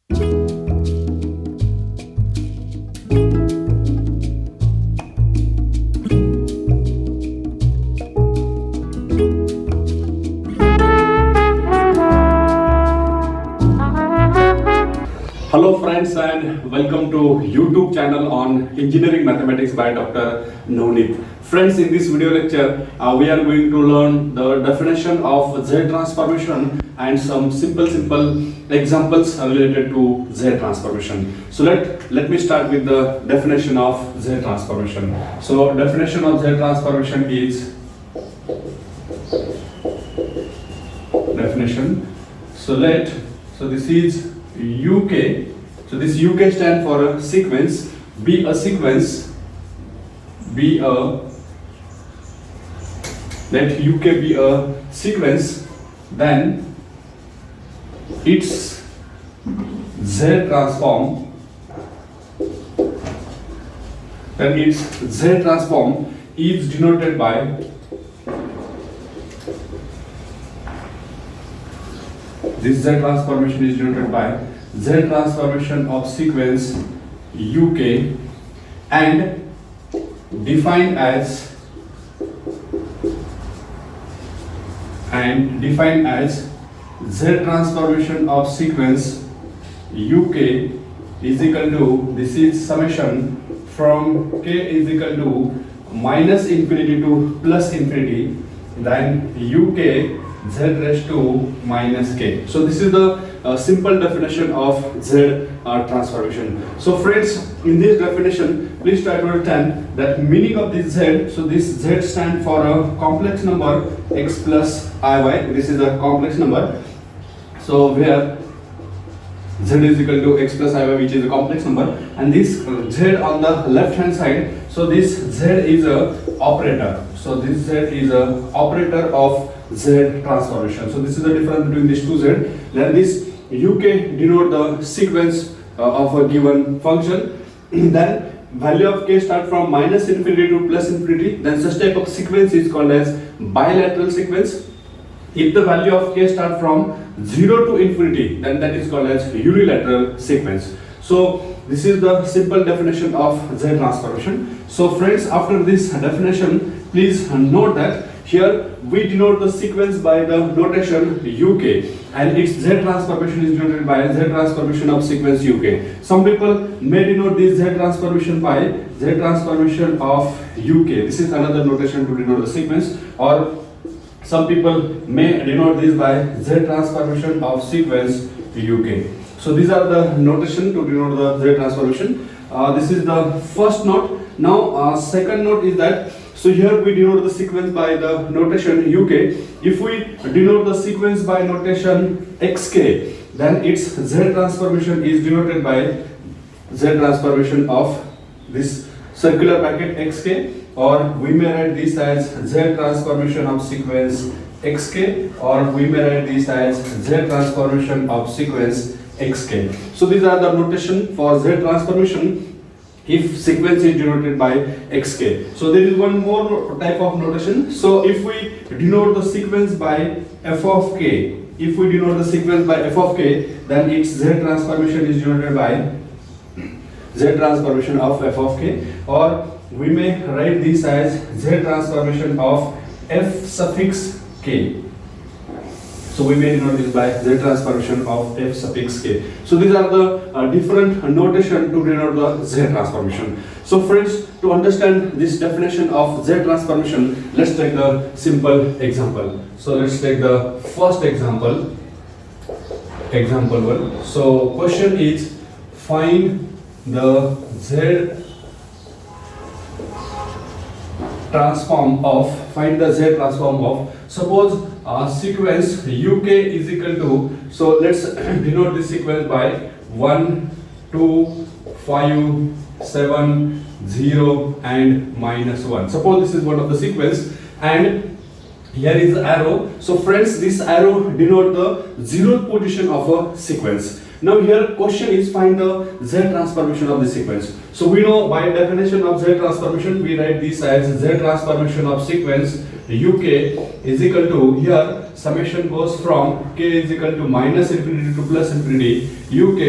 Hello friends and welcome to YouTube channel on Engineering Mathematics by Dr. Navneet. Friends, in this video lecture we are going to learn the definition of Z transformation and some simple examples related to Z transformation. So let me start with the definition of Z transformation. So definition of Z transformation is definition. So this is UK. So this UK stand for a sequence. Be a sequence. Let UK be a sequence. Then its Z transform. Then its Z transform is denoted by this Z transformation is denoted by Z transformation of sequence UK and defined as Z transformation of sequence UK is equal to, this is summation from K is equal to minus infinity to plus infinity, then UK Z raised to minus K. So this is the simple definition of Z transformation. So friends, in this definition, please try to understand that meaning of this Z. So this Z stands for a complex number x plus iy. This is a complex number. So where Z is equal to x plus iy, which is a complex number, and this Z on the left hand side. So this Z is a operator. So this Z is a operator of Z transformation. So this is the difference between these two Z. Then this UK denote the sequence of a given function. Then value of K start from minus infinity to plus infinity. Then such type of sequence is called as bilateral sequence. If the value of K start from 0 to infinity, then that is called as unilateral sequence. So this is the simple definition of Z transformation. So friends, after this definition, please note that here we denote the sequence by the notation UK, and its Z transformation is denoted by Z transformation of sequence UK. Some people may denote this Z transformation by Z transformation of UK. This is another notation to denote the sequence. Or some people may denote this by Z transformation of sequence UK. So these are the notation to denote the Z transformation. This is the first note. Now second note is that, so here we denote the sequence by the notation UK. If we denote the sequence by notation XK, then its Z transformation is denoted by Z transformation of this circular bracket XK, or we may write this as Z transformation of sequence XK, or we may write this as Z transformation of sequence XK. So these are the notation for Z transformation if sequence is denoted by XK. So there is one more type of notation. So if we denote the sequence by f of k, then its Z transformation is denoted by Z transformation of f of k, or we may write this as Z transformation of f suffix k. So we may denote this by Z transformation of f suffix k. So these are the different notation to denote the Z transformation. So friends, to understand this definition of Z transformation, let's take a simple example. So let's take the first example. Example 1. So question is, find the Z transform of, suppose sequence UK is equal to, so let's denote this sequence by 1, 2, 5, 7, 0 and minus 1. Suppose this is one of the sequence, and here is the arrow. So friends, this arrow denote the zeroth position of a sequence. Now here question is, find the Z transformation of the sequence. So we know by definition of Z transformation, we write this as Z transformation of sequence uk is equal to, here summation goes from k is equal to minus infinity to plus infinity, uk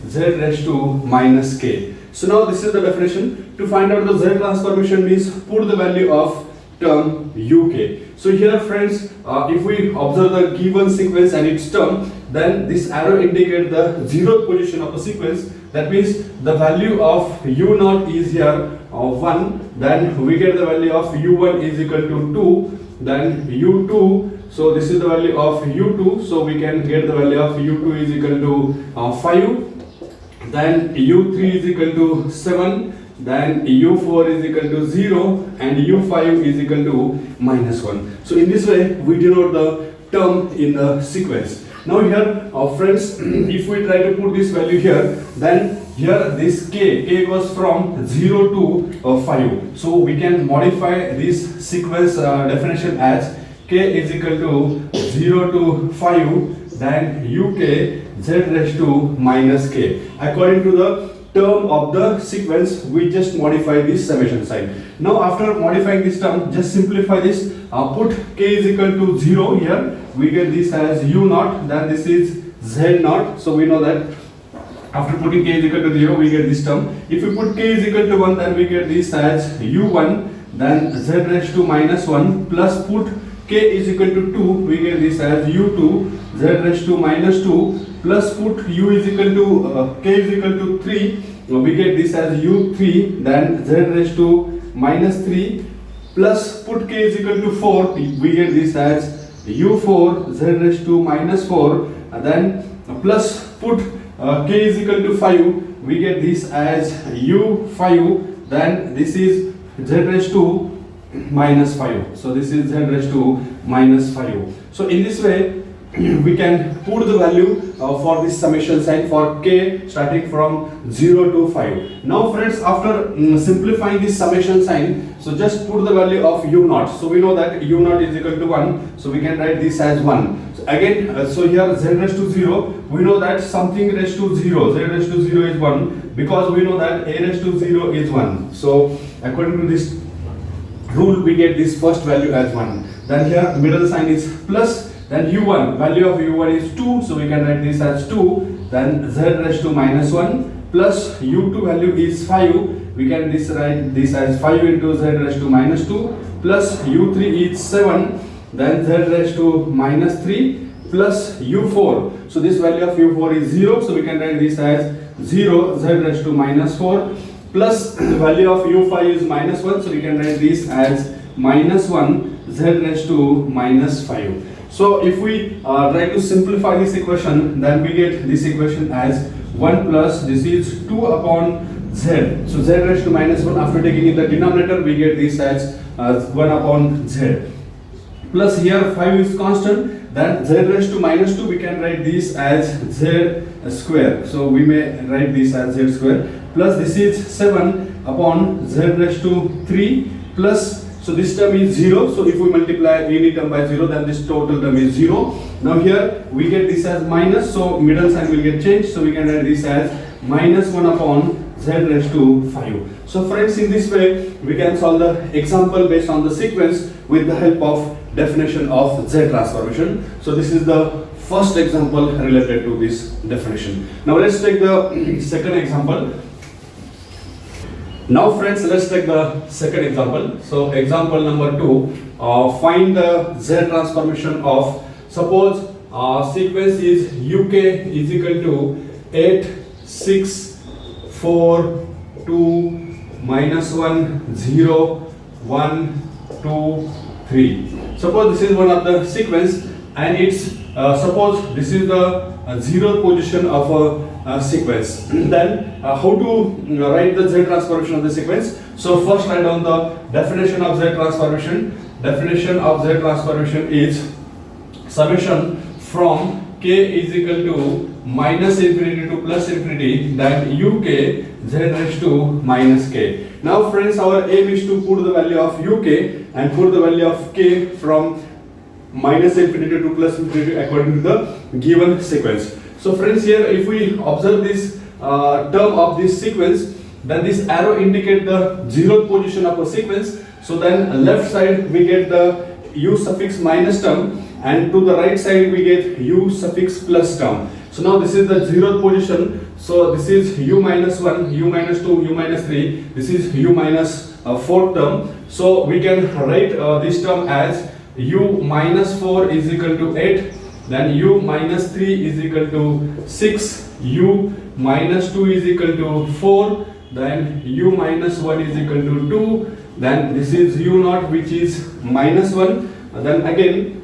z raised to minus k. So now this is the definition. To find out the z transformation means put the value of term uk. So here friends, if we observe the given sequence and its term, then this arrow indicates the zeroth position of the sequence. That means the value of u0 is here 1, then we get the value of u1 is equal to 2, then u2, so this is the value of u2, so we can get the value of u2 is equal to 5, then u3 is equal to 7, then u4 is equal to 0, and u5 is equal to minus 1. So in this way we denote the term in the sequence. Now here friends, if we try to put this value here, then here this k goes from 0 to 5. So we can modify this sequence definition as k is equal to 0 to 5, then uk z raised to minus k. According to the term of the sequence, we just modify this summation sign. Now after modifying this term, just simplify this, put k is equal to 0 here, we get this as u0, then this is z0. So we know that after putting k is equal to 0, we get this term. If we put k is equal to 1, then we get this as u1, then z raised to minus 1, plus put k is equal to 2, we get this as u2, z raised to minus 2, plus put u is equal to k is equal to 3, we get this as u3, then z raised to minus 3, plus put k is equal to 4, we get this as u4, z raised to minus 4, and then plus put k is equal to 5, we get this as u5, then this is z raised to minus 5. So this is z raised to minus 5. So in this way we can put the value for this summation sign for k starting from 0 to 5. Now friends, after simplifying this summation sign, so just put the value of u0. So we know that u0 is equal to 1, so we can write this as 1. So again, so here z raised to 0, we know that something raised to 0, z raised to 0 is 1, because we know that a raised to 0 is 1. So according to this rule, we get this first value as 1. Then here middle sign is plus, then u1, value of u1 is 2, so we can write this as 2, then z raised to minus 1, plus u2 value is 5, we can write this as 5 into z raised to minus 2, plus u3 is 7, then z raised to minus 3, plus u4, so this value of u4 is 0, so we can write this as 0 z raised to minus 4, plus the value of u5 is minus 1, so we can write this as minus 1 z raised to minus 5. So if we try to simplify this equation, then we get this equation as 1 plus, this is 2 upon z. So z raised to minus 1, after taking in the denominator, we get this as 1 upon z. Plus here 5 is constant, then z raised to minus 2, we can write this as z square. So we may write this as z square. Plus this is 7 upon z raised to 3, plus, so this term is 0, so if we multiply any term by 0, then this total term is 0. Now here we get this as minus, so middle sign will get changed, so we can write this as minus 1 upon z raised to 5. So friends, in this way we can solve the example based on the sequence with the help of definition of z transformation. So this is the first example related to this definition. Now let's take the second example. Now friends, let's take the second example. So example number 2, find the z transformation of, suppose sequence is uk is equal to 8, 6, 4, 2, minus 1, 0, 1, 2, 3. Suppose this is one of the sequence, and it's suppose this is the 0th position of a sequence. Then how to write the z transformation of the sequence? So first write down the definition of z transformation. Definition of z transformation is summation from k is equal to minus infinity to plus infinity, then uk z raised to minus k. Now friends, our aim is to put the value of uk and put the value of k from minus infinity to plus infinity according to the given sequence. So friends, here if we observe this term of this sequence, then this arrow indicate the 0th position of a sequence. So then left side we get the u suffix minus term, and to the right side we get u suffix plus term. So now this is the 0th position. So this is u minus 1, u minus 2, u minus 3. This is u minus 4th term. So we can write this term as u minus 4 is equal to 8. Then u minus 3 is equal to 6. U minus 2 is equal to 4. Then u minus 1 is equal to 2. Then this is u naught, which is minus 1. Then again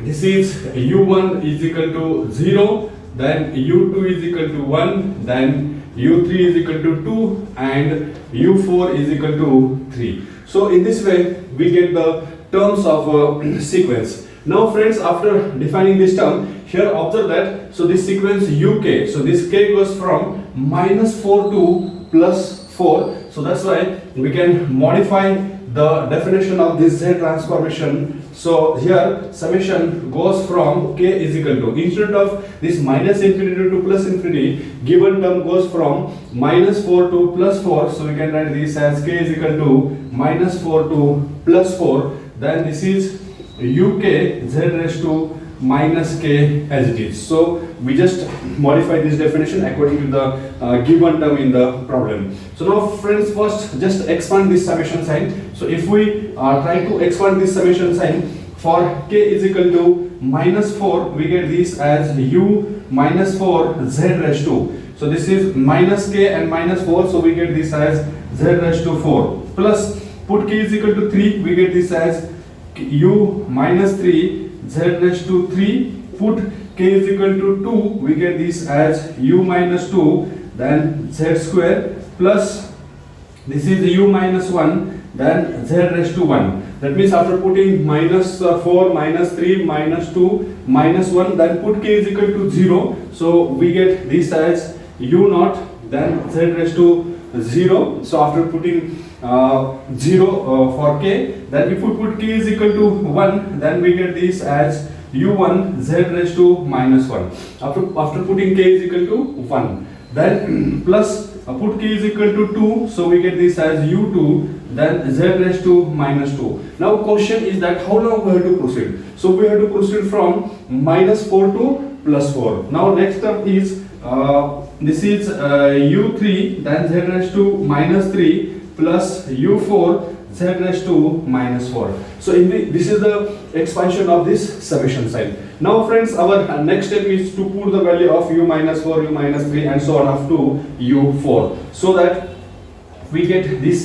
this is u1 is equal to 0. Then u2 is equal to 1. Then u3 is equal to 2. And u4 is equal to 3. So in this way we get the terms of a sequence. Now friends, after defining this term, here observe that, so this sequence uk, so this k goes from minus 4 to plus 4. So that's why we can modify the definition of this Z transformation. So here summation goes from k is equal to, instead of this minus infinity to plus infinity, given term goes from minus 4 to plus 4. So we can write this as k is equal to minus 4 to plus 4. Then this is uk z raised to minus k as it is. So we just modify this definition according to the given term in the problem. So now friends, first just expand this summation sign. So if we try to expand this summation sign, for k is equal to minus 4, we get this as u minus 4 z raised to. So this is minus k and minus 4, so we get this as z raised to 4. Plus put k is equal to 3, we get this as u minus 3 z raised to 3. Put k is equal to 2, we get this as u minus 2, then z square, plus this is u minus 1, then z raised to 1. That means after putting minus 4, minus 3, minus 2, minus 1, then put k is equal to 0. So we get this as u naught, then z raised to 0. So after putting 0 for k, then if we put k is equal to 1, then we get this as u1 z raised to minus 1. After putting k is equal to 1, then plus put k is equal to 2, so we get this as u2, then z raised to minus 2. Now question is that how long we have to proceed. So we have to proceed from minus 4 to plus 4. Now next term is this is u3, then z raised to minus 3, plus u4 z raised to minus 4. So this is the expansion of this summation sign. Now friends, our next step is to put the value of u minus 4, u minus 3 and so on up to u4, so that we get this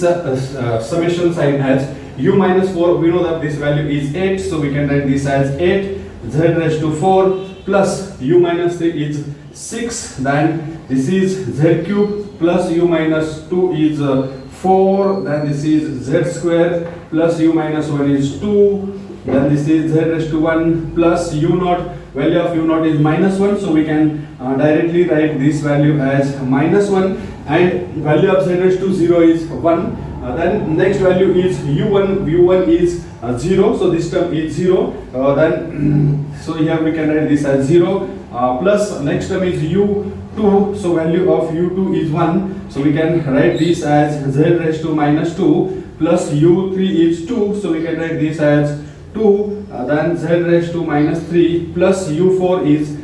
summation sign as u minus 4. We know that this value is 8, so we can write this as 8 z raised to 4, plus u minus 3 is 6, then this is z cube, plus u minus 2 is 4, then this is z square, plus u minus 1 is 2, then this is z raised to 1, plus u naught, value of u naught is minus 1, so we can directly write this value as minus 1, and value of z raised to 0 is 1. Then next value is u1, u1 is 0, so this term is 0, then so here we can write this as 0, plus next term is u2, so value of u2 is 1, so we can write this as z raised to minus 2, plus u3 is 2, so we can write this as 2, then z raised to minus 3, plus u4 is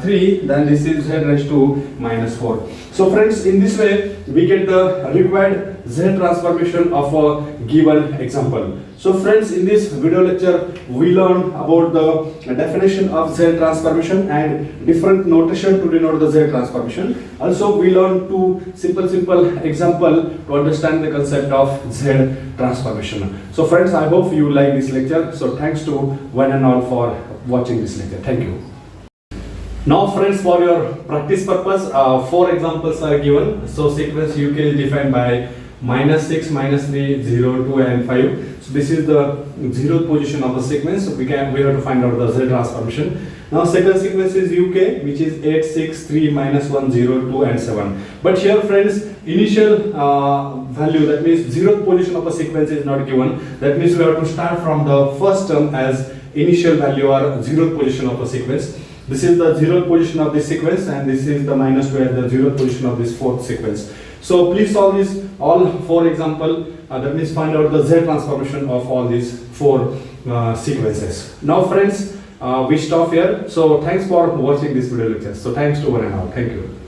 3, then this is z raised to minus 4. So friends, in this way we get the required Z transformation of a given example. So friends, in this video lecture we learned about the definition of Z transformation and different notation to denote the Z transformation. Also we learned two simple example to understand the concept of Z transformation. So friends, I hope you like this lecture. So thanks to one and all for watching this lecture. Thank you. Now friends, for your practice purpose, 4 examples are given. So sequence UK is defined by minus 6, minus 3, 0, 2 and 5. So this is the 0th position of the sequence. So we have to find out the Z transformation. Now second sequence is UK, which is 8, 6, 3, minus 1, 0, 2 and 7. But here friends, initial value, that means 0th position of the sequence is not given. That means we have to start from the first term as initial value or 0th position of the sequence. This is the 0th position of this sequence, and this is the minus 2 at the 0th position of this 4th sequence. So please solve this all 4 example, that means find out the Z transformation of all these 4 sequences. Now friends, we stop here. So thanks for watching this video lecture. So thanks to one and all. Thank you.